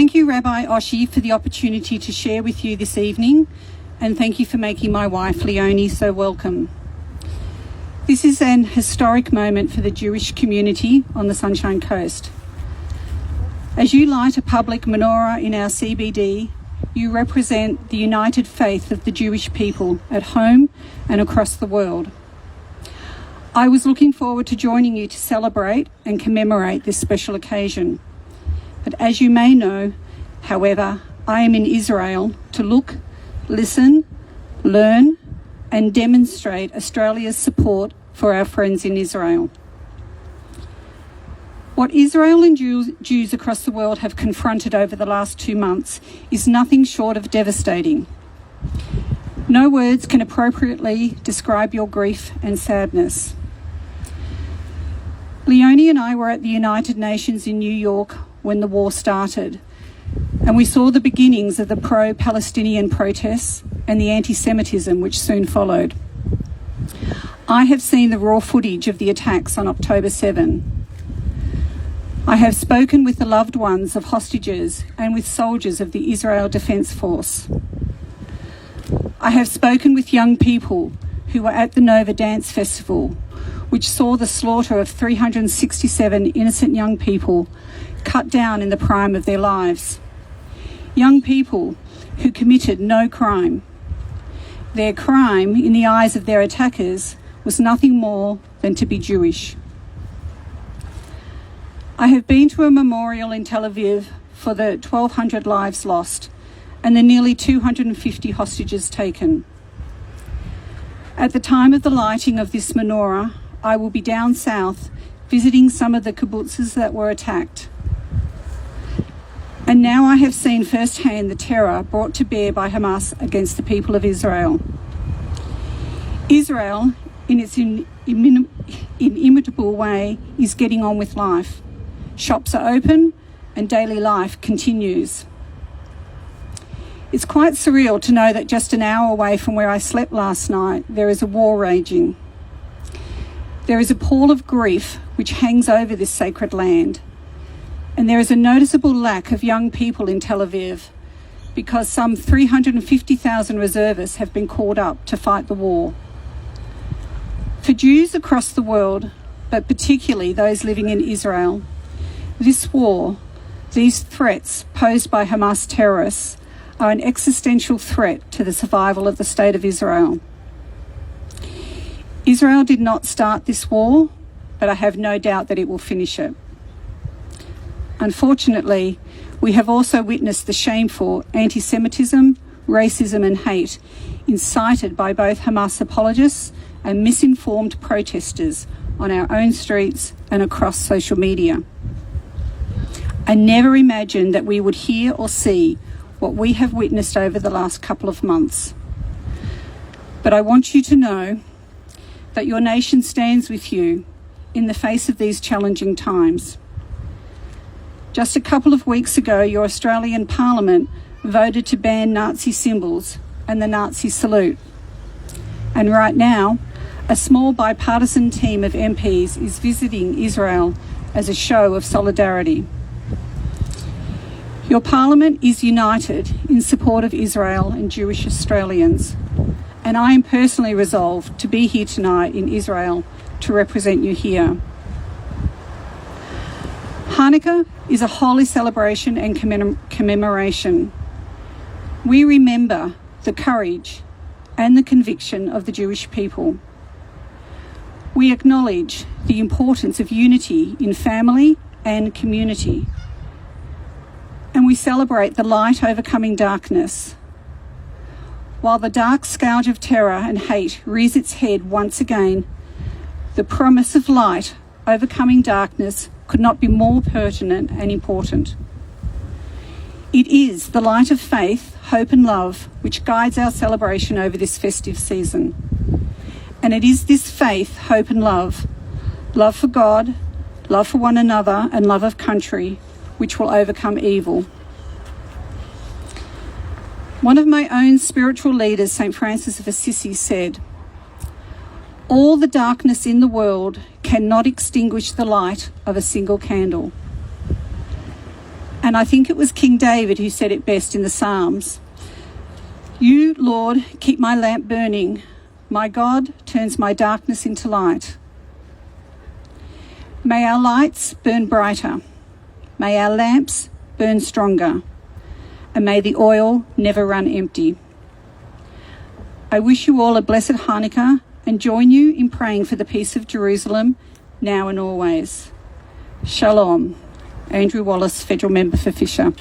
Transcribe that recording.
Thank you, Rabbi Oshi, for the opportunity to share with you this evening, and thank you for making my wife, Leonie, so welcome. This is an historic moment for the Jewish community on the Sunshine Coast. As you light a public menorah in our CBD, you represent the united faith of the Jewish people at home and across the world. I was looking forward to joining you to celebrate and commemorate this special occasion. But as you may know, however, I am in Israel to look, listen, learn and demonstrate Australia's support for our friends in Israel. What Israel and Jews across the world have confronted over the last 2 months is nothing short of devastating. No words can appropriately describe your grief and sadness. Leonie and I were at the United Nations in New York when the war started, and we saw the beginnings of the pro-Palestinian protests and the anti-Semitism which soon followed. I have seen the raw footage of the attacks on October 7. I have spoken with the loved ones of hostages and with soldiers of the Israel Defence Force. I have spoken with young people who were at the Nova Dance Festival, which saw the slaughter of 367 innocent young people cut down in the prime of their lives. Young people who committed no crime. Their crime, in the eyes of their attackers, was nothing more than to be Jewish. I have been to a memorial in Tel Aviv for the 1,200 lives lost and the nearly 250 hostages taken. At the time of the lighting of this menorah, I will be down south visiting some of the kibbutzes that were attacked. And now I have seen firsthand the terror brought to bear by Hamas against the people of Israel. Israel, in its inimitable way, is getting on with life. Shops are open and daily life continues. It's quite surreal to know that just an hour away from where I slept last night, there is a war raging. There is a pall of grief which hangs over this sacred land. And there is a noticeable lack of young people in Tel Aviv because some 350,000 reservists have been called up to fight the war. For Jews across the world, but particularly those living in Israel, this war, these threats posed by Hamas terrorists, are an existential threat to the survival of the State of Israel. Israel did not start this war, but I have no doubt that it will finish it. Unfortunately, we have also witnessed the shameful anti-Semitism, racism and hate incited by both Hamas apologists and misinformed protesters on our own streets and across social media. I never imagined that we would hear or see what we have witnessed over the last couple of months. But I want you to know that your nation stands with you in the face of these challenging times. Just a couple of weeks ago, your Australian Parliament voted to ban Nazi symbols and the Nazi salute. And right now, a small bipartisan team of MPs is visiting Israel as a show of solidarity. Your Parliament is united in support of Israel and Jewish Australians, and I am personally resolved to be here tonight in Israel to represent you here. Chanukah is a holy celebration and commemoration. We remember the courage and the conviction of the Jewish people. We acknowledge the importance of unity in family and community. And we celebrate the light overcoming darkness. While the dark scourge of terror and hate rears its head once again, the promise of light overcoming darkness could not be more pertinent and important. It is the light of faith, hope and love which guides our celebration over this festive season. And it is this faith, hope and love for God, love for one another and love of country, which will overcome evil. One of my own spiritual leaders, St. Francis of Assisi, said, "All the darkness in the world cannot extinguish the light of a single candle." And I think it was King David who said it best in the Psalms. You, Lord, keep my lamp burning. My God turns my darkness into light. May our lights burn brighter. May our lamps burn stronger. And may the oil never run empty. I wish you all a blessed Chanukah and join you in praying for the peace of Jerusalem now and always. Shalom. Andrew Wallace, Federal Member for Fisher.